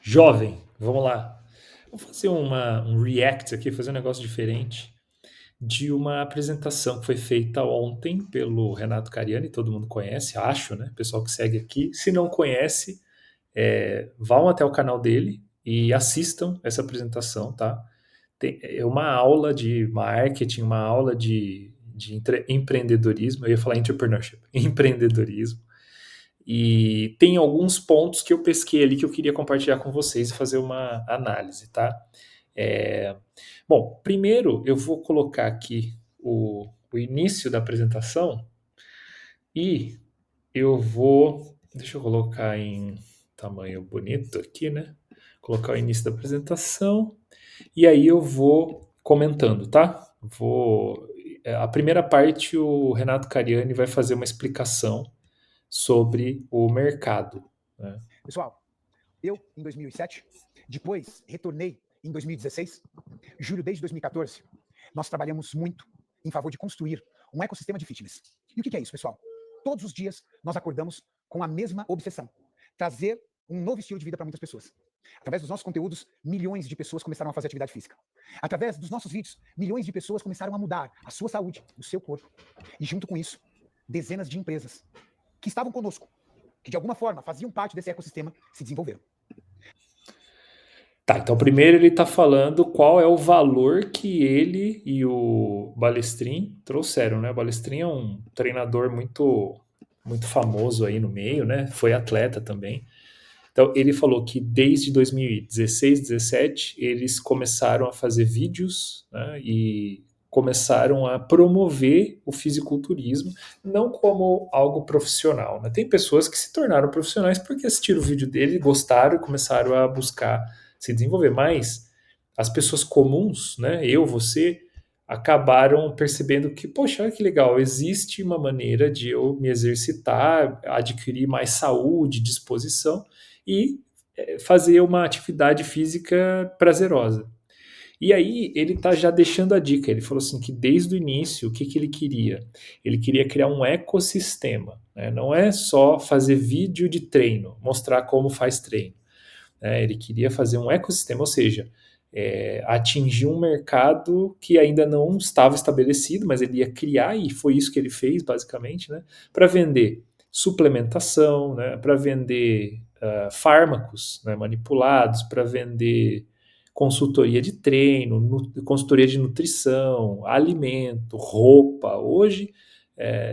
Jovem, vamos lá. Vou fazer um react aqui, fazer um negócio diferente de uma apresentação que foi feita ontem pelo Renato Cariani, todo mundo conhece, acho, né? Pessoal que segue aqui. Se não conhece, vão até o canal dele e assistam essa apresentação, tá? É uma aula de marketing, uma aula de empreendedorismo. Eu ia falar entrepreneurship, empreendedorismo. E tem alguns pontos que eu pesquei ali que eu queria compartilhar com vocês e fazer uma análise, tá? É, Bom, primeiro eu vou colocar aqui o início da apresentação e eu vou. Deixa eu colocar em tamanho bonito aqui, né? Colocar o início da apresentação e aí eu vou comentando, tá? A primeira parte o Renato Cariani vai fazer uma explicação sobre o mercado, né? Pessoal, eu em 2007, depois retornei em 2016, julho desde 2014, nós trabalhamos muito em favor de construir um ecossistema de fitness. E o que é isso, pessoal? Todos os dias nós acordamos com a mesma obsessão: trazer um novo estilo de vida para muitas pessoas. Através dos nossos conteúdos, milhões de pessoas começaram a fazer atividade física. Através dos nossos vídeos, milhões de pessoas começaram a mudar a sua saúde, o seu corpo. E junto com isso, dezenas de empresas que estavam conosco, que de alguma forma faziam parte desse ecossistema, se desenvolveram. Tá, então primeiro ele está falando qual é o valor que ele e o Balestrin trouxeram, né? O Balestrin é um treinador muito famoso aí no meio, né? Foi atleta também. Então ele falou que desde 2016, 17 eles começaram a fazer vídeos, né? E começaram a promover o fisiculturismo, não como algo profissional, né? Tem pessoas que se tornaram profissionais porque assistiram o vídeo dele, gostaram e começaram a buscar se desenvolver, mas as pessoas comuns, né, eu, você, acabaram percebendo que, poxa, olha que legal, existe uma maneira de eu me exercitar, adquirir mais saúde, disposição e fazer uma atividade física prazerosa. E aí ele está já deixando a dica. Ele falou assim que desde o início o que ele queria? Ele queria criar um ecossistema. Né? Não é só fazer vídeo de treino, mostrar como faz treino. Né? Ele queria fazer um ecossistema, ou seja, atingir um mercado que ainda não estava estabelecido, mas ele ia criar, e foi isso que ele fez, basicamente, né? Para vender suplementação, né? Para vender fármacos, né? Manipulados, para vender consultoria de treino, consultoria de nutrição, alimento, roupa. Hoje,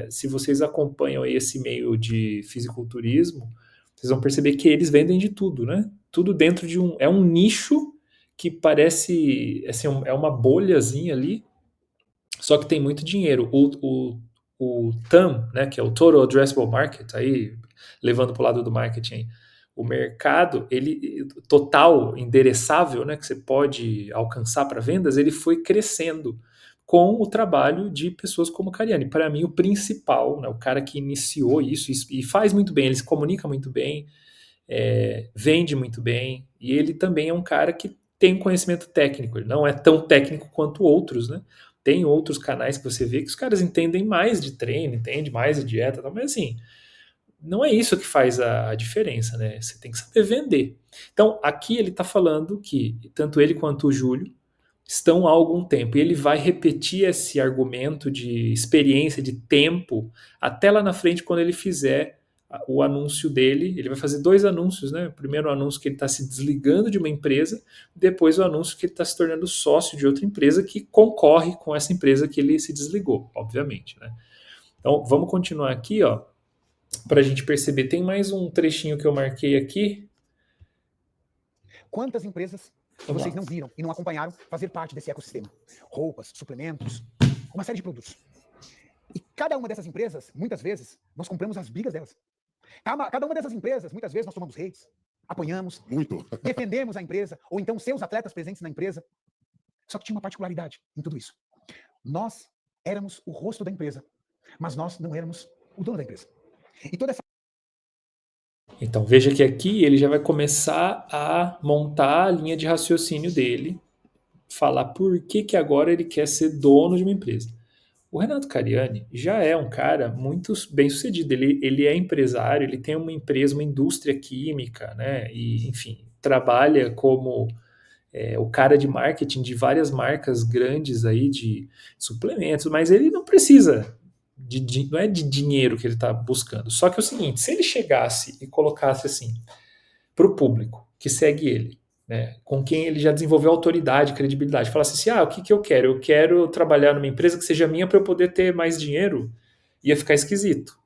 se vocês acompanham esse meio de fisiculturismo, vocês vão perceber que eles vendem de tudo, né? Tudo dentro de um. É um nicho que parece. Assim, é uma bolhazinha ali, só que tem muito dinheiro. O TAM, né, que é o Total Addressable Market, aí, levando para o lado do marketing, o mercado, ele total endereçável, né, que você pode alcançar para vendas, ele foi crescendo com o trabalho de pessoas como o Cariani. Para mim, o principal, né, o cara que iniciou isso e faz muito bem, ele se comunica muito bem, vende muito bem, e ele também é um cara que tem conhecimento técnico, ele não é tão técnico quanto outros, né? Tem outros canais que você vê que os caras entendem mais de treino, entendem mais de dieta, mas assim, não é isso que faz a diferença, né? Você tem que saber vender. Então, aqui ele está falando que tanto ele quanto o Júlio estão há algum tempo, e ele vai repetir esse argumento de experiência, de tempo, até lá na frente, quando ele fizer o anúncio dele. Ele vai fazer dois anúncios, né? O primeiro anúncio que ele está se desligando de uma empresa, depois o anúncio que ele está se tornando sócio de outra empresa que concorre com essa empresa que ele se desligou, obviamente, né? Então, vamos continuar aqui, ó, para a gente perceber. Tem mais um trechinho que eu marquei aqui. Quantas empresas que vocês não viram e não acompanharam fazer parte desse ecossistema? Roupas, suplementos, uma série de produtos. E cada uma dessas empresas, muitas vezes, nós compramos as brigas delas. Cada uma dessas empresas, muitas vezes, nós tomamos hates, apanhamos, Muito. defendemos a empresa, ou então seus atletas presentes na empresa. Só que tinha uma particularidade em tudo isso. Nós éramos o rosto da empresa, mas nós não éramos o dono da empresa. E toda essa. Então veja que aqui ele já vai começar a montar a linha de raciocínio dele, falar por que, que agora ele quer ser dono de uma empresa. O Renato Cariani já é um cara muito bem sucedido, ele é empresário, ele tem uma empresa, uma indústria química, né? E, enfim, trabalha como o cara de marketing de várias marcas grandes aí de suplementos, mas ele não precisa não é de dinheiro que ele está buscando. Só que é o seguinte, se ele chegasse e colocasse assim para o público que segue ele, né, com quem ele já desenvolveu autoridade, credibilidade, falasse assim, o que eu quero? Eu quero trabalhar numa empresa que seja minha para eu poder ter mais dinheiro, ia ficar esquisito.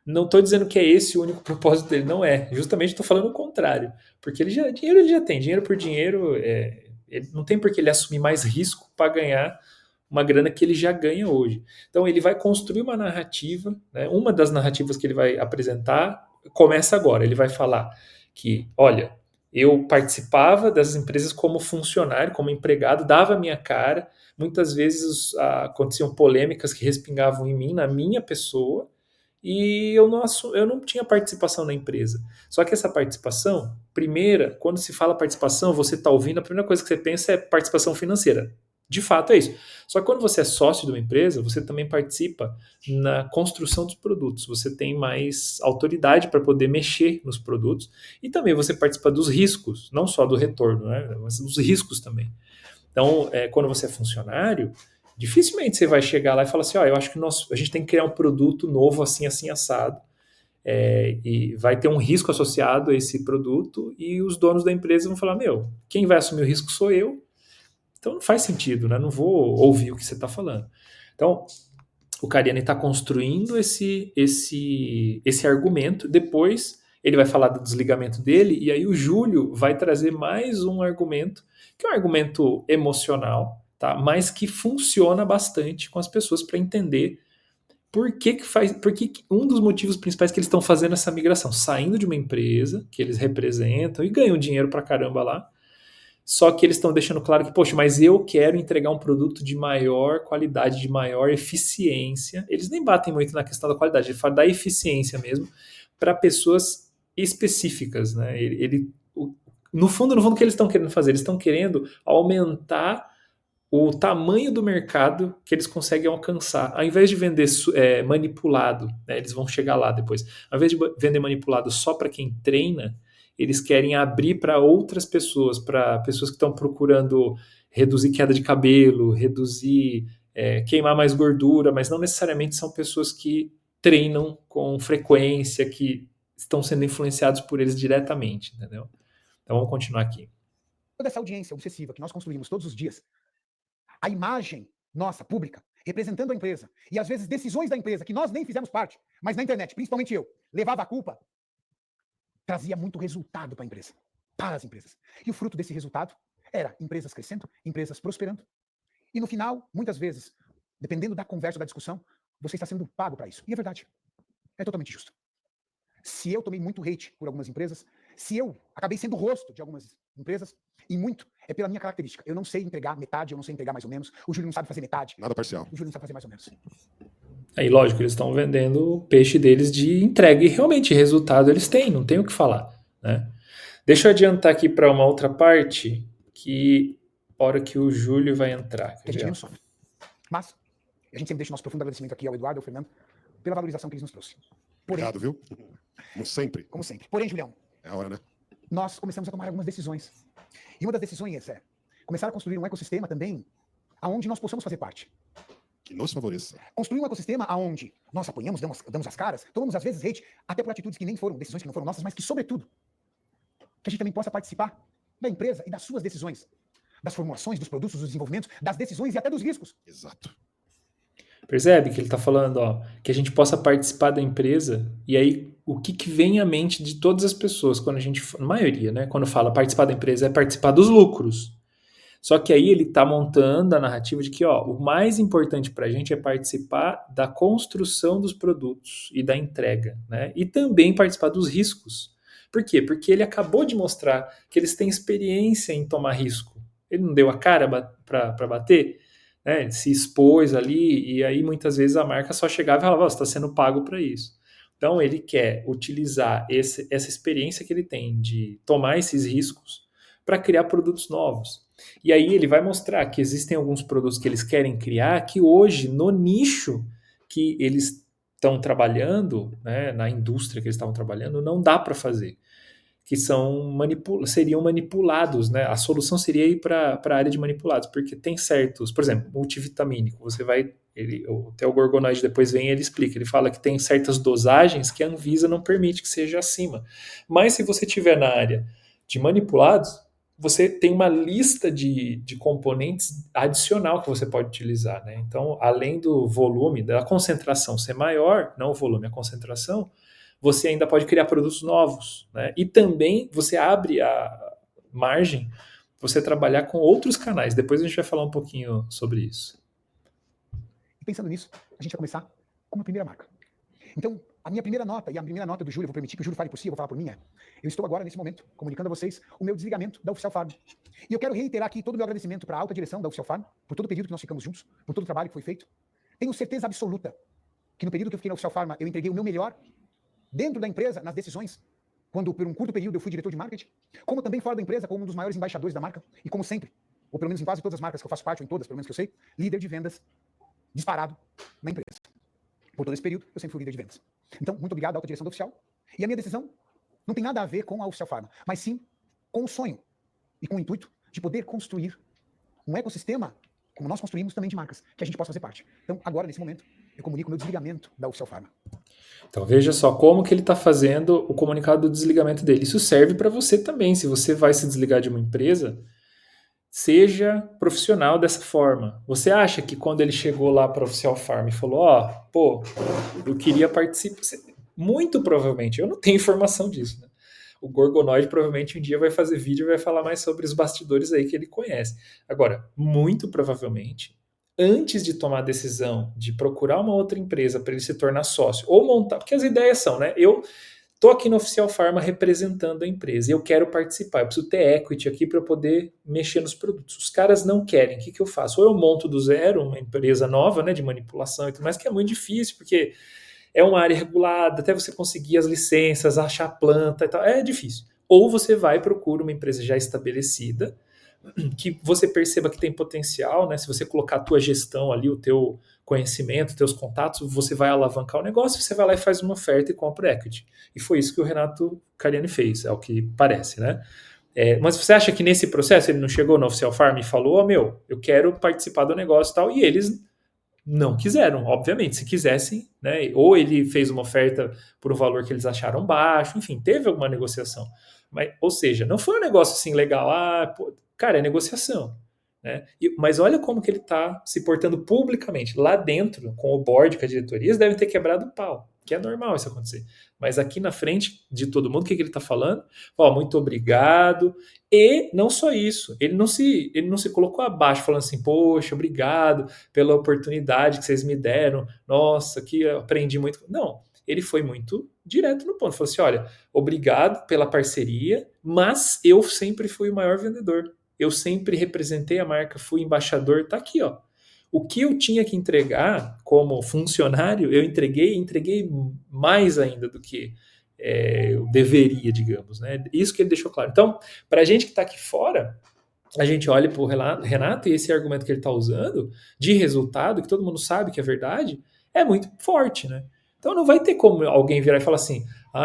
Não estou dizendo que é esse o único propósito dele, não é. Justamente estou falando o contrário. Porque dinheiro ele já tem. Dinheiro por dinheiro, ele não tem por que ele assumir mais risco para ganhar uma grana que ele já ganha hoje. Então ele vai construir uma narrativa, né? Uma das narrativas que ele vai apresentar começa agora. Ele vai falar que, olha, eu participava das empresas como funcionário, como empregado, dava a minha cara. Muitas vezes aconteciam polêmicas que respingavam em mim, na minha pessoa, e eu não tinha participação na empresa. Só que essa participação, primeira, quando se fala participação, você está ouvindo, a primeira coisa que você pensa é participação financeira. De fato é isso. Só que quando você é sócio de uma empresa, você também participa na construção dos produtos. Você tem mais autoridade para poder mexer nos produtos e também você participa dos riscos, não só do retorno, né? Mas dos riscos também. Então, quando você é funcionário, dificilmente você vai chegar lá e falar assim, eu acho que a gente tem que criar um produto novo assim, assim, assado, e vai ter um risco associado a esse produto e os donos da empresa vão falar, quem vai assumir o risco sou eu, então não faz sentido, né? Não vou ouvir o que você está falando. Então, o Cariani está construindo esse argumento, depois ele vai falar do desligamento dele, e aí o Júlio vai trazer mais um argumento, que é um argumento emocional, tá? Mas que funciona bastante com as pessoas para entender um dos motivos principais que eles estão fazendo essa migração, saindo de uma empresa que eles representam e ganham dinheiro pra caramba lá, só que eles estão deixando claro que, poxa, mas eu quero entregar um produto de maior qualidade, de maior eficiência. Eles nem batem muito na questão da qualidade, eles falam da eficiência mesmo, para pessoas específicas, né? No fundo, o que eles estão querendo fazer? Eles estão querendo aumentar o tamanho do mercado que eles conseguem alcançar. Ao invés de vender manipulado, né, eles vão chegar lá depois, ao invés de vender manipulado só para quem treina, eles querem abrir para outras pessoas, para pessoas que estão procurando reduzir queda de cabelo, queimar mais gordura, mas não necessariamente são pessoas que treinam com frequência, que estão sendo influenciados por eles diretamente, entendeu? Então vamos continuar aqui. Toda essa audiência obsessiva que nós construímos todos os dias, a imagem nossa, pública, representando a empresa, e às vezes decisões da empresa que nós nem fizemos parte, mas na internet, principalmente eu, levava a culpa, trazia muito resultado para a empresa, para as empresas. E o fruto desse resultado era empresas crescendo, empresas prosperando. E no final, muitas vezes, dependendo da conversa, da discussão, você está sendo pago para isso. E é verdade. É totalmente justo. Se eu tomei muito hate por algumas empresas, se eu acabei sendo o rosto de algumas empresas, e muito, é pela minha característica. Eu não sei entregar metade, eu não sei entregar mais ou menos. O Júlio não sabe fazer metade. Nada parcial. O Júlio não sabe fazer mais ou menos. Aí, lógico, eles estão vendendo o peixe deles de entrega. E realmente, resultado eles têm, não tem o que falar, né? Deixa eu adiantar aqui para uma outra parte, que hora que o Júlio vai entrar. Que a gente nem some. Mas, a gente sempre deixa o nosso profundo agradecimento aqui ao Eduardo e ao Fernando pela valorização que eles nos trouxeram. Obrigado, viu? Como sempre. Como sempre. Porém, Julião, é a hora, né? Nós começamos a tomar algumas decisões. E uma das decisões é começar a construir um ecossistema também aonde nós possamos fazer parte. Que nos favoreça. Construir um ecossistema aonde nós apoiamos, damos as caras, tomamos às vezes hate, até por atitudes que nem foram, decisões que não foram nossas, mas que, sobretudo, que a gente também possa participar da empresa e das suas decisões, das formulações, dos produtos, dos desenvolvimentos, das decisões e até dos riscos. Exato. Percebe que ele está falando, que a gente possa participar da empresa, e aí o que vem à mente de todas as pessoas, quando a gente, na maioria, né, quando fala participar da empresa, é participar dos lucros. Só que aí ele está montando a narrativa de que o mais importante para a gente é participar da construção dos produtos e da entrega, né? E também participar dos riscos. Por quê? Porque ele acabou de mostrar que eles têm experiência em tomar risco. Ele não deu a cara para bater, né? Ele se expôs ali e aí muitas vezes a marca só chegava e falava, você está sendo pago para isso. Então ele quer utilizar essa experiência que ele tem de tomar esses riscos para criar produtos novos. E aí ele vai mostrar que existem alguns produtos que eles querem criar que hoje, no nicho que eles estão trabalhando, né, na indústria que eles estavam trabalhando, não dá para fazer. que seriam manipulados, né? A solução seria ir para a área de manipulados, porque tem certos, por exemplo, multivitamínico, você vai, o Theo Gorgonoide depois vem e ele explica, ele fala que tem certas dosagens que a Anvisa não permite que seja acima. Mas se você tiver na área de manipulados, você tem uma lista de componentes adicional que você pode utilizar, né? Então, além do volume, da concentração ser maior, não o volume, a concentração, você ainda pode criar produtos novos, né? E também você abre a margem para você trabalhar com outros canais. Depois a gente vai falar um pouquinho sobre isso. E pensando nisso, a gente vai começar com uma primeira marca. Então, a minha primeira nota, e a primeira nota do Júlio, eu vou permitir que o Júlio fale por si, eu vou falar por mim, eu estou agora, nesse momento, comunicando a vocês o meu desligamento da Oficial Farm. E eu quero reiterar aqui todo o meu agradecimento para a alta direção da Oficial Farm, por todo o período que nós ficamos juntos, por todo o trabalho que foi feito. Tenho certeza absoluta que no período que eu fiquei na Oficial Farm, eu entreguei o meu melhor dentro da empresa, nas decisões, quando por um curto período eu fui diretor de marketing, como também fora da empresa, como um dos maiores embaixadores da marca, e como sempre, ou pelo menos em quase todas as marcas que eu faço parte, ou em todas, pelo menos que eu sei, líder de vendas disparado na empresa. Por todo esse período, eu sempre fui líder de vendas. Então, muito obrigado à alta direção da Oficial. E a minha decisão não tem nada a ver com a Oficial Farm, mas sim com o sonho e com o intuito de poder construir um ecossistema, como nós construímos também de marcas, que a gente possa fazer parte. Então, agora, nesse momento, eu comunico o meu desligamento da Oficial Farm. Então veja só como que ele está fazendo o comunicado do desligamento dele. Isso serve para você também. Se você vai se desligar de uma empresa, seja profissional dessa forma. Você acha que quando ele chegou lá para a Oficial Farm e falou, pô, eu queria participar, muito provavelmente, eu não tenho informação disso, né? O Gorgonoide provavelmente um dia vai fazer vídeo e vai falar mais sobre os bastidores aí que ele conhece. Agora, muito provavelmente, antes de tomar a decisão de procurar uma outra empresa para ele se tornar sócio, ou montar, porque as ideias são, né? Eu tô aqui no Oficial Farma representando a empresa e eu quero participar, eu preciso ter equity aqui para eu poder mexer nos produtos. Os caras não querem, o que eu faço? Ou eu monto do zero uma empresa nova, né, de manipulação e tudo mais, que é muito difícil, porque é uma área regulada, até você conseguir as licenças, achar planta e tal, é difícil. Ou você vai e procura uma empresa já estabelecida, que você perceba que tem potencial, né? Se você colocar a tua gestão ali, o teu conhecimento, teus contatos, você vai alavancar o negócio, você vai lá e faz uma oferta e compra equity. E foi isso que o Renato Cariani fez, é o que parece, né? Mas você acha que nesse processo ele não chegou na Oficial Farm e falou, eu quero participar do negócio e tal, e eles não quiseram, obviamente, se quisessem, né? Ou ele fez uma oferta por um valor que eles acharam baixo, enfim, teve alguma negociação. Mas, ou seja, não foi um negócio assim legal, pô, cara, é negociação, né? Mas olha como que ele está se portando publicamente. Lá dentro, com o board, com as diretorias, devem ter quebrado o pau, que é normal isso acontecer. Mas aqui na frente de todo mundo, o que ele está falando? Muito obrigado. E não só isso, ele não se colocou abaixo falando assim, poxa, obrigado pela oportunidade que vocês me deram, nossa, que eu aprendi muito. Não, ele foi muito direto no ponto, falou assim, olha, obrigado pela parceria, mas eu sempre fui o maior vendedor, eu sempre representei a marca, fui embaixador, tá aqui, ó. O que eu tinha que entregar como funcionário, eu entreguei mais ainda do que eu deveria, digamos, né? Isso que ele deixou claro. Então, para a gente que está aqui fora, a gente olha para o Renato e esse argumento que ele está usando de resultado, que todo mundo sabe que é verdade, é muito forte, né? Então não vai ter como alguém virar e falar assim,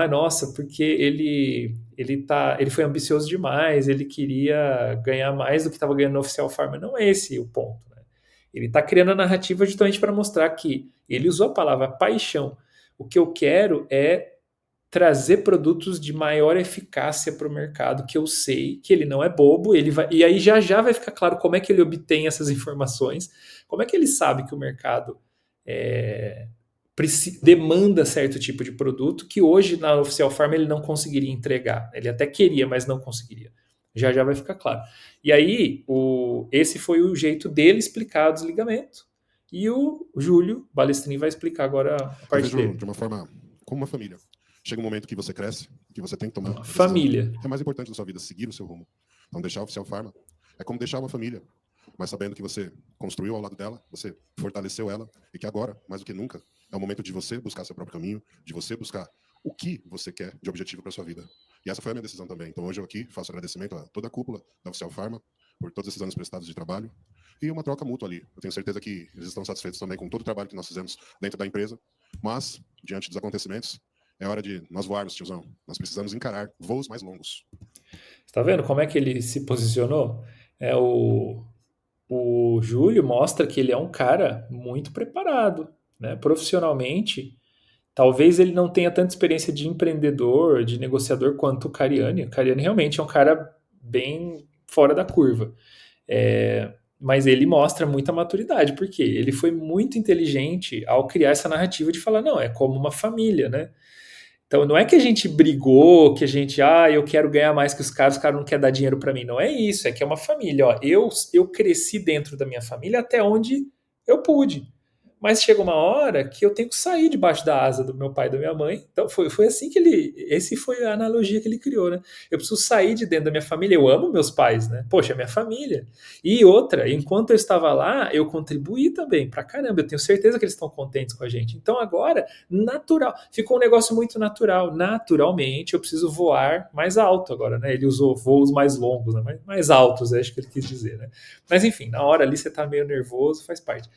nossa, porque ele foi ambicioso demais, ele queria ganhar mais do que estava ganhando no Oficial Farm. Não é esse o ponto, né? Ele está criando a narrativa justamente para mostrar que ele usou a palavra paixão. O que eu quero é trazer produtos de maior eficácia para o mercado, que eu sei que ele não é bobo, e aí já vai ficar claro como é que ele obtém essas informações, como é que ele sabe que o mercado demanda certo tipo de produto que hoje na Oficial Farm ele não conseguiria entregar. Ele até queria, mas não conseguiria. Já vai ficar claro. E aí, esse foi o jeito dele explicar o desligamento. E o Júlio Balestrin vai explicar agora a parte dele. De uma forma como uma família. Chega um momento que você cresce, que você tem que tomar família. É mais importante da sua vida, seguir o seu rumo. Não deixar a Oficial Farma. É como deixar uma família, mas sabendo que você construiu ao lado dela, você fortaleceu ela, e que agora, mais do que nunca, é o momento de você buscar seu próprio caminho, de você buscar o que você quer de objetivo para sua vida. E essa foi a minha decisão também. Então hoje eu aqui faço agradecimento a toda a cúpula da Oficial Farma por todos esses anos prestados de trabalho e uma troca mútua ali. Eu tenho certeza que eles estão satisfeitos também com todo o trabalho que nós fizemos dentro da empresa, mas, diante dos acontecimentos, É hora de nós voarmos, tiozão. Nós precisamos encarar voos mais longos. Tá vendo como é que ele se posicionou? É o Júlio mostra que ele é um cara muito preparado, né? Profissionalmente. Talvez ele não tenha tanta experiência de empreendedor, de negociador quanto o Cariani. O Cariani realmente é um cara bem fora da curva. Mas ele mostra muita maturidade, porque ele foi muito inteligente ao criar essa narrativa de falar, não, é como uma família, né? Então não é que a gente brigou, que a gente, eu quero ganhar mais que os caras não querem dar dinheiro para mim. Não é isso, é que é uma família. Ó, eu cresci dentro da minha família até onde eu pude. Mas chega uma hora que eu tenho que sair debaixo da asa do meu pai e da minha mãe. Então foi assim que esse foi a analogia que ele criou, né? Eu preciso sair de dentro da minha família. Eu amo meus pais, né? Poxa, é minha família. E outra, enquanto eu estava lá, eu contribuí também pra caramba. Eu tenho certeza que eles estão contentes com a gente. Então agora, natural. Ficou um negócio muito natural. Naturalmente, eu preciso voar mais alto agora, né? Ele usou voos mais longos, né? Mais altos, acho que ele quis dizer, né? Mas enfim, na hora ali você tá meio nervoso, faz parte.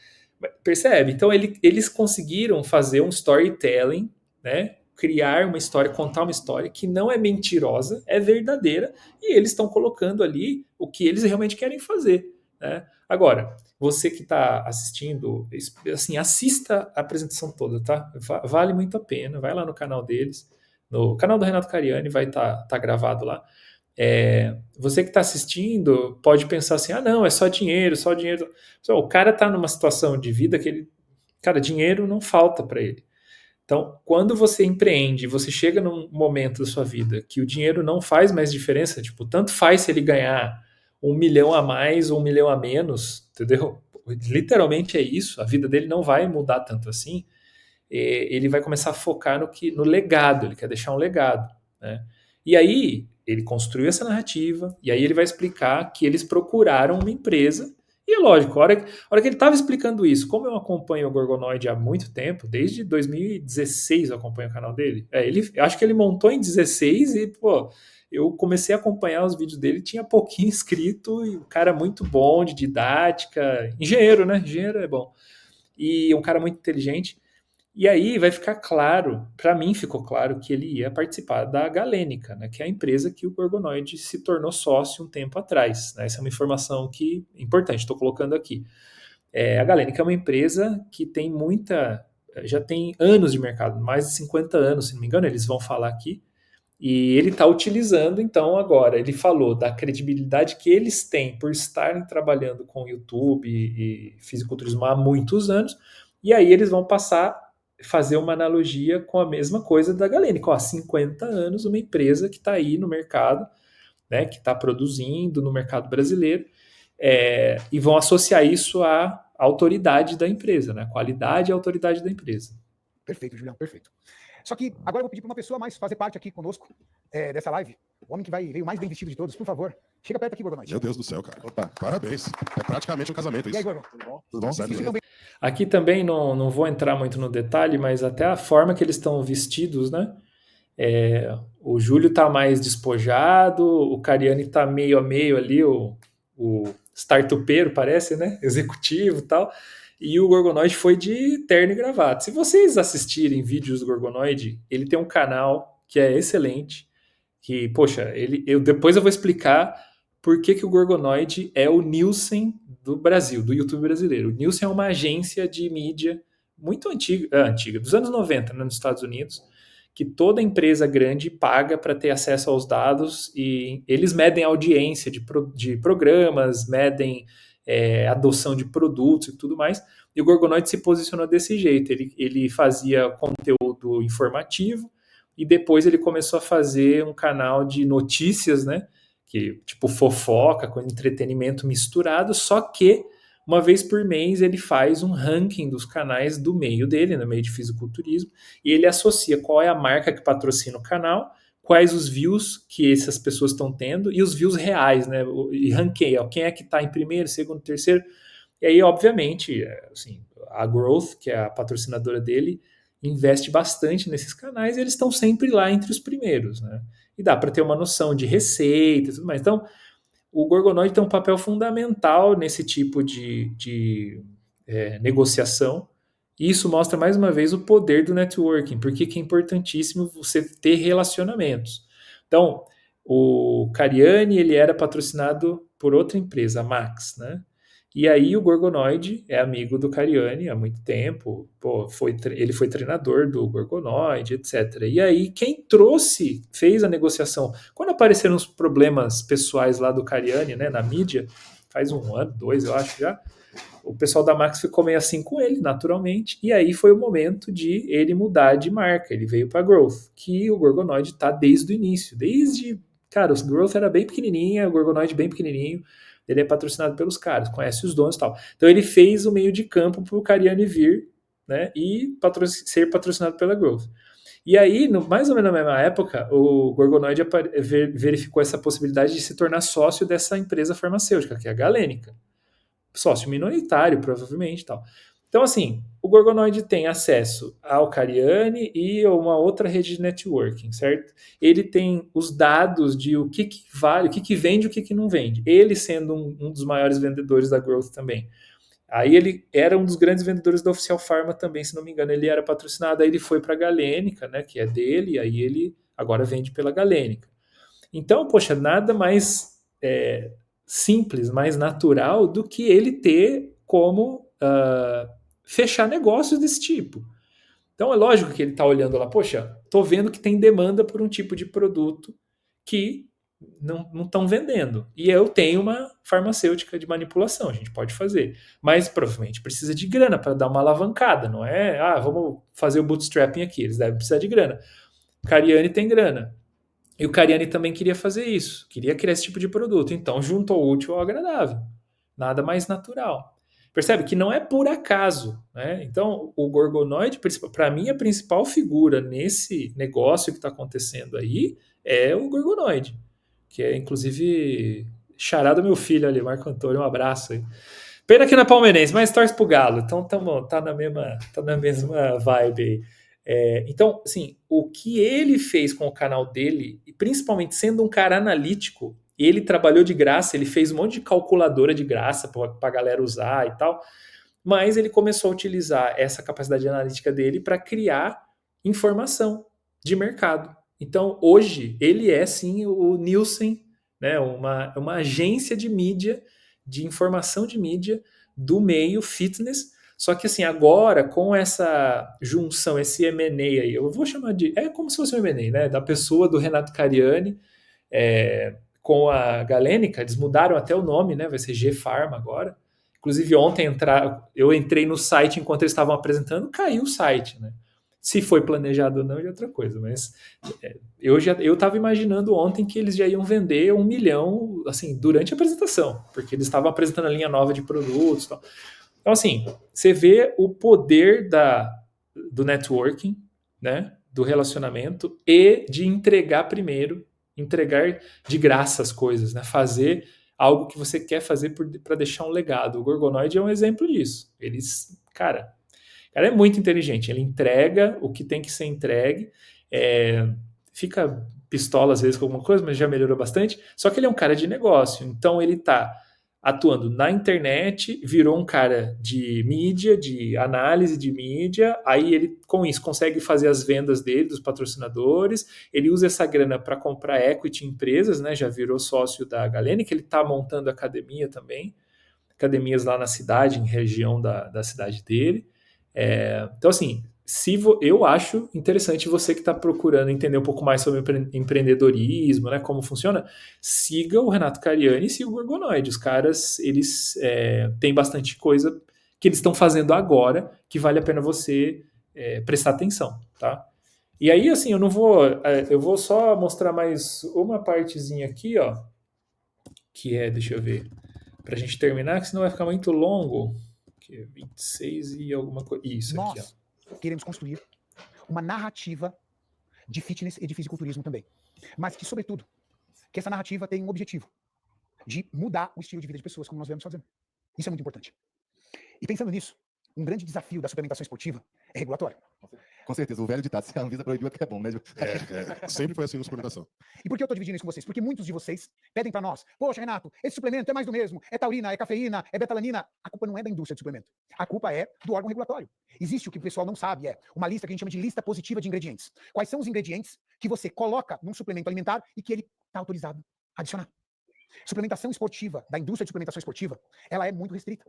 Percebe? Então eles conseguiram fazer um storytelling, né? Criar uma história, contar uma história que não é mentirosa, é verdadeira, e eles estão colocando ali o que eles realmente querem fazer, né? Agora, você que está assistindo, assim, assista a apresentação toda, tá? Vale muito a pena. Vai lá no canal deles, no canal do Renato Cariani, vai estar tá gravado lá. Você que está assistindo pode pensar assim, não, é só dinheiro, só dinheiro. O cara está numa situação de vida que ele, cara, dinheiro não falta para ele. Então, quando você empreende, você chega num momento da sua vida que o dinheiro não faz mais diferença, tipo, tanto faz se ele ganhar 1 milhão a mais ou 1 milhão a menos, entendeu? Literalmente é isso, a vida dele não vai mudar tanto assim. Ele vai começar a focar no legado, ele quer deixar um legado, né? E aí ele construiu essa narrativa, e aí ele vai explicar que eles procuraram uma empresa, e é lógico, a hora que ele estava explicando isso, como eu acompanho o Gorgonoid há muito tempo, desde 2016 eu acompanho o canal dele, acho que ele montou em 16 e, pô, eu comecei a acompanhar os vídeos dele, tinha pouquinho inscrito, e um cara muito bom de didática, engenheiro, né? Engenheiro é bom. E um cara muito inteligente. E aí vai ficar claro, para mim ficou claro que ele ia participar da Galênica, né, que é a empresa que o Gorgonoid se tornou sócio um tempo atrás, né? Essa é uma informação que importante, estou colocando aqui. A Galênica é uma empresa que tem já tem anos de mercado, mais de 50 anos, se não me engano, eles vão falar aqui. E ele está utilizando, então, agora, ele falou da credibilidade que eles têm por estarem trabalhando com YouTube e fisiculturismo há muitos anos, e aí eles vão passar a fazer uma analogia com a mesma coisa da Galênica. Há 50 anos, uma empresa que está aí no mercado, né, que está produzindo no mercado brasileiro, e vão associar isso à autoridade da empresa, né, qualidade e autoridade da empresa. Perfeito, Julião, perfeito. Só que agora eu vou pedir para uma pessoa mais fazer parte aqui conosco dessa live. O homem que veio mais bem vestido de todos, por favor. Chega perto aqui, Gorgonoid. Meu Deus do céu, cara. Opa, parabéns. É praticamente um casamento isso. E aí, Gorgon? Tudo bom? Tudo bom? Aqui também não vou entrar muito no detalhe, mas até a forma que eles estão vestidos, né? O Júlio tá mais despojado, o Cariani tá meio a meio ali, o startupeiro parece, né? Executivo e tal. E o Gorgonoid foi de terno e gravata. Se vocês assistirem vídeos do Gorgonoid, ele tem um canal que é excelente, que, poxa, depois eu vou explicar por que o Gorgonoid é o Nielsen do Brasil, do YouTube brasileiro. O Nielsen é uma agência de mídia muito antiga, dos anos 90, né, nos Estados Unidos, que toda empresa grande paga para ter acesso aos dados, e eles medem a audiência de programas, medem adoção de produtos e tudo mais. E o Gorgonoid se posicionou desse jeito. Ele fazia conteúdo informativo, e depois ele começou a fazer um canal de notícias, né? Que, tipo, fofoca com entretenimento misturado, só que uma vez por mês ele faz um ranking dos canais do meio dele, no meio de fisiculturismo, e ele associa qual é a marca que patrocina o canal, quais os views que essas pessoas estão tendo e os views reais, né? E ranqueia, quem é que está em primeiro, segundo, terceiro. E aí, obviamente, assim, a Growth, que é a patrocinadora dele, investe bastante nesses canais, e eles estão sempre lá entre os primeiros, né? E dá para ter uma noção de receita e tudo mais. Então, o Gorgonoid tem um papel fundamental nesse tipo de negociação, E isso mostra mais uma vez o poder do networking, porque que é importantíssimo você ter relacionamentos. Então, o Cariani, ele era patrocinado por outra empresa, a Max, né? E aí o Gorgonoid é amigo do Cariani há muito tempo, pô, ele foi treinador do Gorgonoid, etc. E aí quem fez a negociação, quando apareceram os problemas pessoais lá do Cariani, né, na mídia, faz 1 ano, 2, eu acho já, o pessoal da Max ficou meio assim com ele, naturalmente, e aí foi o momento de ele mudar de marca, ele veio para Growth, que o Gorgonoid tá desde o início, cara, o Growth era bem pequenininha, o Gorgonoid bem pequenininho, ele é patrocinado pelos caras, conhece os donos e tal. Então ele fez o meio de campo para o Cariani vir, né, e ser patrocinado pela Growth. E aí, mais ou menos na mesma época, o Gorgonoid verificou essa possibilidade de se tornar sócio dessa empresa farmacêutica, que é a Galênica. Sócio minoritário, provavelmente, tal. Então, assim, o Gorgonoid tem acesso ao Cariani e a uma outra rede de networking, certo? Ele tem os dados de o que vale, o que vende e o que não vende. Ele sendo um dos maiores vendedores da Growth também. Aí ele era um dos grandes vendedores da Oficial Pharma também, se não me engano. Ele era patrocinado, aí ele foi para a Galênica, né, que é dele, e aí ele agora vende pela Galênica. Então, poxa, nada mais simples, mais natural do que ele ter como fechar negócios desse tipo. Então é lógico que ele está olhando lá, poxa, estou vendo que tem demanda por um tipo de produto que não estão vendendo. E eu tenho uma farmacêutica de manipulação, a gente pode fazer. Mas provavelmente precisa de grana para dar uma alavancada, não é? Vamos fazer o bootstrapping aqui, eles devem precisar de grana. Cariani tem grana. E o Cariani também queria fazer isso, queria criar esse tipo de produto. Então juntou o útil ao agradável. Nada mais natural. Percebe que não é por acaso, né? Então, o Gorgonoid, para mim, a principal figura nesse negócio que está acontecendo aí é o Gorgonoid, que é, inclusive, xará do meu filho ali, Marco Antônio, um abraço aí. Pena que não é palmeirense, mas torce pro Galo, então tá na mesma vibe aí. Então, assim, o que ele fez com o canal dele, e principalmente sendo um cara analítico, ele trabalhou de graça, ele fez um monte de calculadora de graça para a galera usar e tal, mas ele começou a utilizar essa capacidade analítica dele para criar informação de mercado. Então, hoje, ele é sim o Nielsen, né, uma agência de mídia, de informação de mídia do meio fitness. Só que assim, agora com essa junção, esse M&A aí, eu vou chamar de... É como se fosse um M&A, né? Da pessoa do Renato Cariani com a Galênica, eles mudaram até o nome, né? Vai ser G-Pharma agora. Inclusive ontem eu entrei no site enquanto eles estavam apresentando, caiu o site, né? Se foi planejado ou não é outra coisa, mas eu estava imaginando ontem que eles já iam vender 1 milhão, assim, durante a apresentação, porque eles estavam apresentando a linha nova de produtos e tal. Então, assim, você vê o poder do networking, né, do relacionamento e de entregar de graça as coisas, né, fazer algo que você quer fazer para deixar um legado. O Gorgonoid é um exemplo disso. Cara é muito inteligente, ele entrega o que tem que ser entregue, fica pistola às vezes com alguma coisa, mas já melhorou bastante, só que ele é um cara de negócio, então ele está atuando na internet, virou um cara de mídia, de análise de mídia, aí ele com isso consegue fazer as vendas dele, dos patrocinadores, ele usa essa grana para comprar equity em empresas, né, já virou sócio da Galênica, ele está montando academia também, academias lá na cidade, em região da cidade dele. Então, assim, eu acho interessante você que está procurando entender um pouco mais sobre empreendedorismo, né, como funciona, siga o Renato Cariani e siga o Gorgonoid. Os caras, eles têm bastante coisa que eles estão fazendo agora que vale a pena você prestar atenção, tá? E aí, assim, eu vou só mostrar mais uma partezinha aqui, ó, que deixa eu ver, pra gente terminar, que senão vai ficar muito longo. Que é 26 e alguma coisa. Isso aqui, ó. Nós queremos construir uma narrativa de fitness e de fisiculturismo também. Mas que, sobretudo, que essa narrativa tem um objetivo de mudar o estilo de vida de pessoas, como nós vemos fazendo. Isso é muito importante. E pensando nisso, um grande desafio da suplementação esportiva é regulatório. Com certeza, o velho ditado, se a Anvisa proibiu é porque é bom, né? Sempre foi assim na suplementação. E por que eu estou dividindo isso com vocês? Porque muitos de vocês pedem para nós, poxa, Renato, esse suplemento é mais do mesmo, é taurina, é cafeína, é betalanina. A culpa não é da indústria de suplemento. A culpa é do órgão regulatório. Existe o que o pessoal não sabe, é uma lista que a gente chama de lista positiva de ingredientes. Quais são os ingredientes que você coloca num suplemento alimentar e que ele está autorizado a adicionar? Suplementação esportiva, da indústria de suplementação esportiva, ela é muito restrita.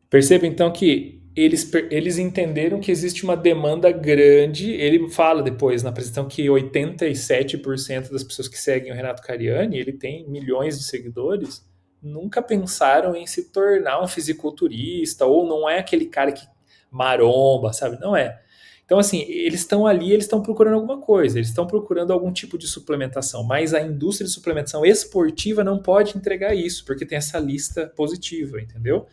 Perceba então que eles entenderam que existe uma demanda grande. Ele fala depois na apresentação que 87% das pessoas que seguem o Renato Cariani, ele tem milhões de seguidores, nunca pensaram em se tornar um fisiculturista, ou não é aquele cara que maromba, sabe? Não é. Então, assim, eles estão ali, eles estão procurando alguma coisa, eles estão procurando algum tipo de suplementação, mas a indústria de suplementação esportiva não pode entregar isso, porque tem essa lista positiva, entendeu?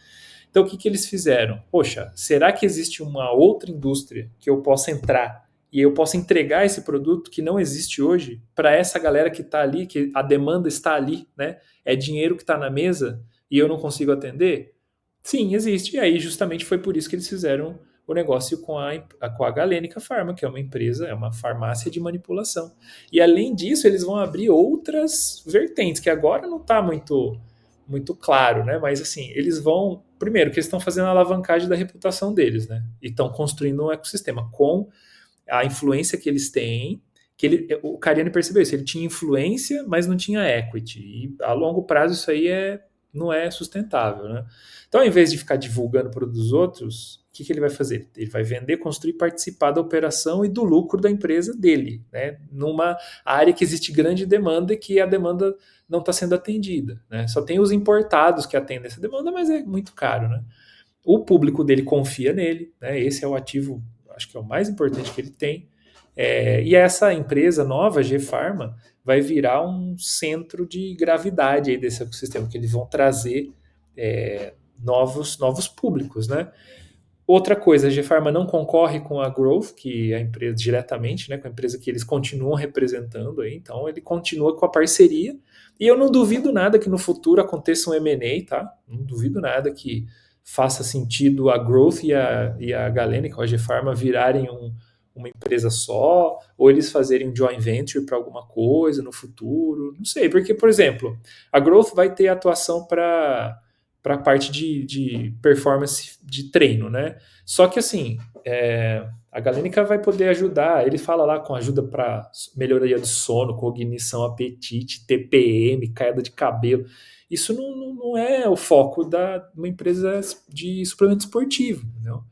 Então, o que eles fizeram? Poxa, será que existe uma outra indústria que eu possa entrar e eu possa entregar esse produto que não existe hoje para essa galera que está ali, que a demanda está ali, né? É dinheiro que está na mesa e eu não consigo atender? Sim, existe. E aí, justamente, foi por isso que eles fizeram o negócio com a Galênica Pharma, que é uma empresa, é uma farmácia de manipulação. E, além disso, eles vão abrir outras vertentes, que agora não está muito claro, né? Mas assim, eles vão. Primeiro, que eles estão fazendo a alavancagem da reputação deles, né? E estão construindo um ecossistema com a influência que eles têm. O Cariani percebeu isso, ele tinha influência, mas não tinha equity. E a longo prazo isso aí não é sustentável, né? Então, ao invés de ficar divulgando para dos outros, o que ele vai fazer? Ele vai vender, construir, participar da operação e do lucro da empresa dele, né? Numa área que existe grande demanda e que a demanda não está sendo atendida, né? Só tem os importados que atendem essa demanda, mas é muito caro, né? O público dele confia nele, né? Esse é o ativo, acho que é o mais importante que ele tem. E essa empresa nova, G-Pharma, vai virar um centro de gravidade aí desse ecossistema, que eles vão trazer novos públicos, né? Outra coisa, a G-Pharma não concorre com a Growth, que é a empresa diretamente, né, com a empresa que eles continuam representando aí, então ele continua com a parceria, e eu não duvido nada que no futuro aconteça um M&A, tá? Não duvido nada que faça sentido a Growth e a Galenic, a G-Pharma, virarem uma empresa só, ou eles fazerem joint venture para alguma coisa no futuro, não sei, porque, por exemplo, a Growth vai ter atuação para a parte de performance de treino, né? Só que assim, a Galênica vai poder ajudar, ele fala lá com ajuda para melhoria de sono, cognição, apetite, TPM, queda de cabelo. Isso não é o foco de uma empresa de suplemento esportivo, entendeu?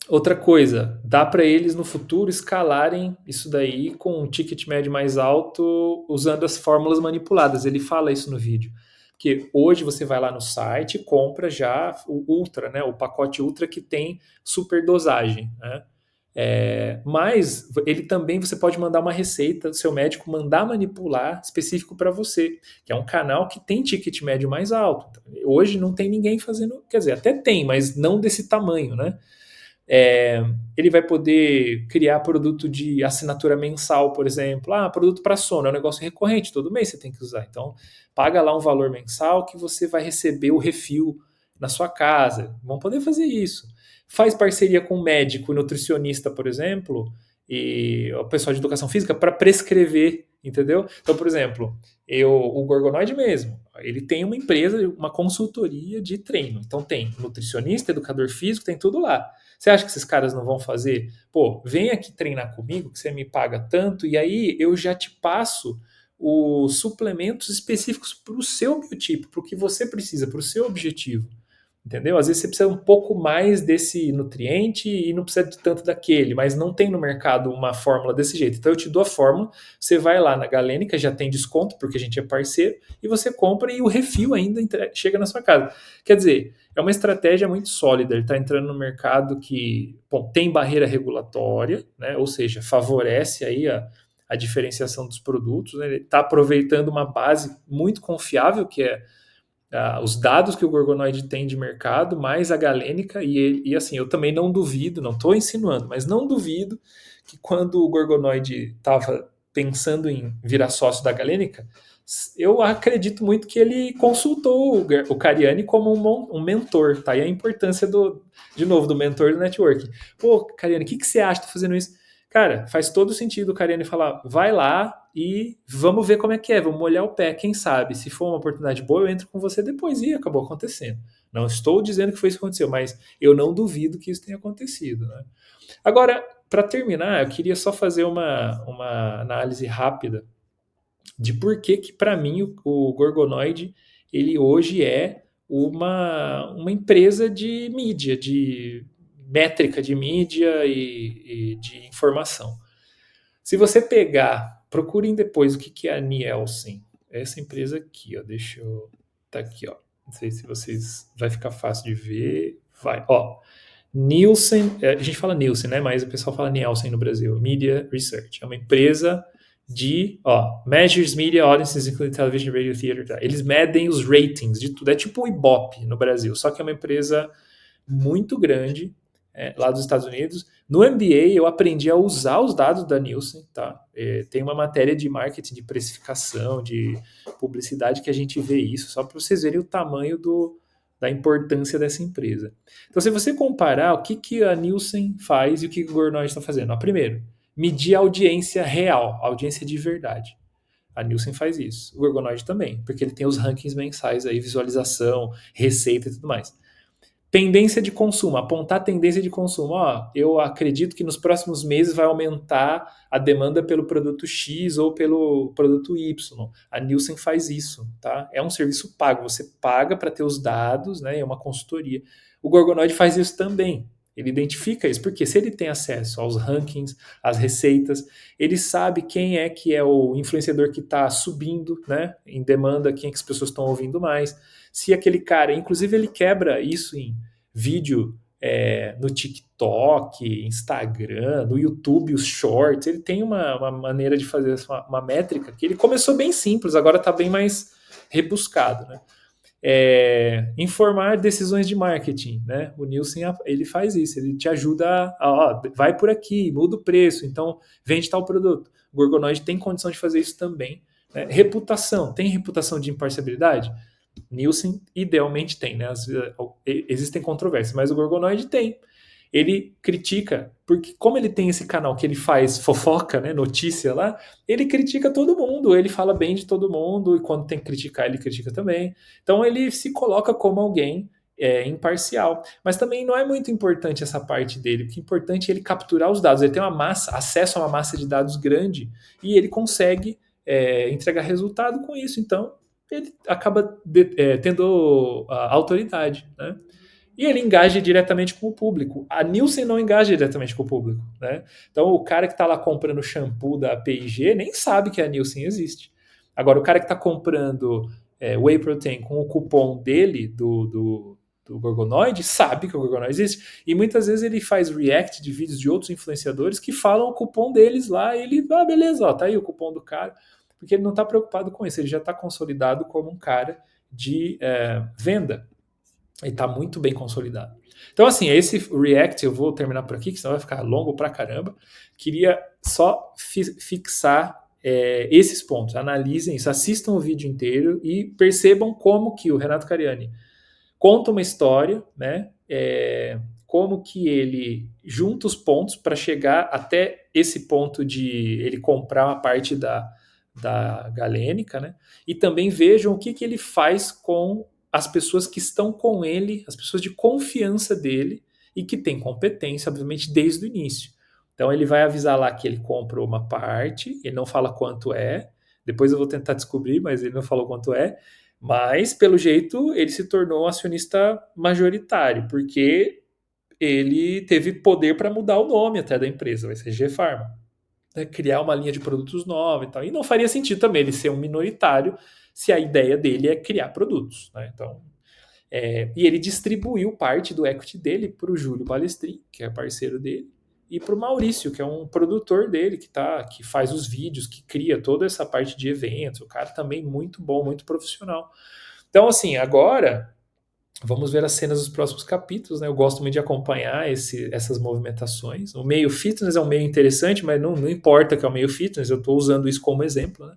Outra coisa, dá para eles no futuro escalarem isso daí com um ticket médio mais alto usando as fórmulas manipuladas. Ele fala isso no vídeo. Que hoje você vai lá no site e compra já o Ultra, né? O pacote Ultra que tem superdosagem, né? Mas ele também você pode mandar uma receita do seu médico mandar manipular específico para você, que é um canal que tem ticket médio mais alto. Hoje não tem ninguém fazendo, quer dizer, até tem, mas não desse tamanho, né? Ele vai poder criar produto de assinatura mensal, por exemplo. Produto para sono, é um negócio recorrente, todo mês você tem que usar. Então, paga lá um valor mensal que você vai receber o refil na sua casa. Vão poder fazer isso. Faz parceria com médico e nutricionista, por exemplo, e o pessoal de educação física para prescrever, entendeu? Então, por exemplo, o Gorgonoid mesmo, ele tem uma empresa, uma consultoria de treino. Então tem nutricionista, educador físico, tem tudo lá. Você acha que esses caras não vão fazer? Pô, vem aqui treinar comigo, que você me paga tanto, e aí eu já te passo os suplementos específicos para o seu biotipo, para o que você precisa, para o seu objetivo. Entendeu? Às vezes você precisa um pouco mais desse nutriente e não precisa de tanto daquele, mas não tem no mercado uma fórmula desse jeito. Então eu te dou a fórmula, você vai lá na Galênica, já tem desconto, porque a gente é parceiro, e você compra e o refil ainda chega na sua casa. Quer dizer, é uma estratégia muito sólida. Ele está entrando no mercado que tem barreira regulatória, né? Ou seja, favorece aí a diferenciação dos produtos, né? Ele está aproveitando uma base muito confiável, que é os dados que o Gorgonoid tem de mercado, mais a Galênica, e assim, eu também não duvido, não estou insinuando, mas não duvido que quando o Gorgonoid estava pensando em virar sócio da Galênica, eu acredito muito que ele consultou o Cariani como um mentor, tá? E a importância de novo, do mentor do networking. Pô, Cariani, o que você acha de fazendo isso? Cara, faz todo sentido o Cariani falar, vai lá e vamos ver como é que é, vamos molhar o pé, quem sabe, se for uma oportunidade boa, eu entro com você depois, e acabou acontecendo. Não estou dizendo que foi isso que aconteceu, mas eu não duvido que isso tenha acontecido, né? Agora, para terminar, eu queria só fazer uma análise rápida de por que para mim o Gorgonoid ele hoje é uma empresa de mídia, de métrica de mídia e de informação. Se você pegar, procurem depois o que é a Nielsen. Essa empresa aqui, ó, deixa eu... Tá aqui, ó. Não sei se vocês... Vai ficar fácil de ver. Vai, ó. Nielsen, a gente fala Nielsen, né? Mas o pessoal fala Nielsen no Brasil. Media Research. É uma empresa de, ó, measures media audiences including television, radio, theater. Tá? Eles medem os ratings de tudo. É tipo o Ibope no Brasil, só que é uma empresa muito grande lá dos Estados Unidos. No MBA eu aprendi a usar os dados da Nielsen, tá? Tem uma matéria de marketing, de precificação, de publicidade que a gente vê isso, só para vocês verem o tamanho da importância dessa empresa. Então, se você comparar o que a Nielsen faz e o que o Gornoid está fazendo. Ó, primeiro, medir a audiência real, a audiência de verdade. A Nielsen faz isso. O Gorgonoid também, porque ele tem os rankings mensais aí, visualização, receita e tudo mais. Tendência de consumo, apontar tendência de consumo. Ó, eu acredito que nos próximos meses vai aumentar a demanda pelo produto X ou pelo produto Y. A Nielsen faz isso, tá? É um serviço pago, você paga para ter os dados, né? É uma consultoria. O Gorgonoid faz isso também. Ele identifica isso, porque se ele tem acesso aos rankings, às receitas, ele sabe quem é que é o influenciador que está subindo, né, em demanda, quem é que as pessoas estão ouvindo mais. Se aquele cara, inclusive ele quebra isso em vídeo no TikTok, Instagram, no YouTube, os shorts, ele tem uma maneira de fazer uma métrica que ele começou bem simples, agora está bem mais rebuscado, né? Informar decisões de marketing, né? O Nielsen ele faz isso, ele te ajuda vai por aqui, muda o preço, então vende tal produto. O Gorgonoid tem condição de fazer isso também, né? Reputação, tem reputação de imparcialidade? Nielsen idealmente tem, né? Existem controvérsias, mas o Gorgonoid tem. Ele critica, porque como ele tem esse canal que ele faz fofoca, né, notícia lá, ele critica todo mundo, ele fala bem de todo mundo, e quando tem que criticar, ele critica também. Então ele se coloca como alguém imparcial. Mas também não é muito importante essa parte dele, o que é importante é ele capturar os dados, ele tem acesso a uma massa de dados grande, e ele consegue entregar resultado com isso, então ele acaba tendo a autoridade, né? E ele engaja diretamente com o público. A Nielsen não engaja diretamente com o público, né? Então o cara que está lá comprando shampoo da P&G nem sabe que a Nielsen existe. Agora o cara que está comprando whey protein com o cupom dele do Gorgonoid sabe que o Gorgonoid existe. E muitas vezes ele faz react de vídeos de outros influenciadores que falam o cupom deles lá e ele, beleza, ó, tá aí o cupom do cara. Porque ele não está preocupado com isso, ele já está consolidado como um cara de venda. Ele está muito bem consolidado. Então, assim, esse React, eu vou terminar por aqui, que senão vai ficar longo pra caramba. Queria só fixar esses pontos. Analisem isso, assistam o vídeo inteiro e percebam como que o Renato Cariani conta uma história, né? Como que ele junta os pontos para chegar até esse ponto de ele comprar uma parte da Galênica, né? E também vejam o que ele faz com as pessoas que estão com ele, as pessoas de confiança dele e que têm competência, obviamente, desde o início. Então ele vai avisar lá que ele comprou uma parte, ele não fala quanto é, depois eu vou tentar descobrir, mas ele não falou quanto é, mas pelo jeito ele se tornou um acionista majoritário, porque ele teve poder para mudar o nome até da empresa, vai ser G-Pharma. Criar uma linha de produtos nova e tal. E não faria sentido também ele ser um minoritário se a ideia dele é criar produtos, né? Então, e ele distribuiu parte do equity dele para o Júlio Balestrin, que é parceiro dele, e para o Maurício, que é um produtor dele, que faz os vídeos, que cria toda essa parte de eventos. O cara também muito bom, muito profissional. Então, assim, agora Vamos ver as cenas dos próximos capítulos, né? Eu gosto muito de acompanhar essas movimentações. O meio fitness é um meio interessante, mas não importa que é o meio fitness, eu estou usando isso como exemplo, né?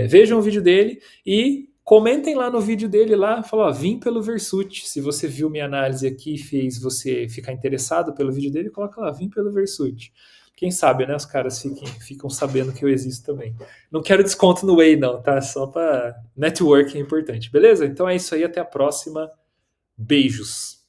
Vejam o vídeo dele e comentem lá no vídeo dele lá, falou, ó, vim pelo Versuti. Se você viu minha análise aqui e fez você ficar interessado pelo vídeo dele, coloca lá, vim pelo Versuti. Quem sabe, né? Os caras ficam sabendo que eu existo também. Não quero desconto no Whey, não, tá? Só para networking é importante. Beleza? Então é isso aí, até a próxima. Beijos.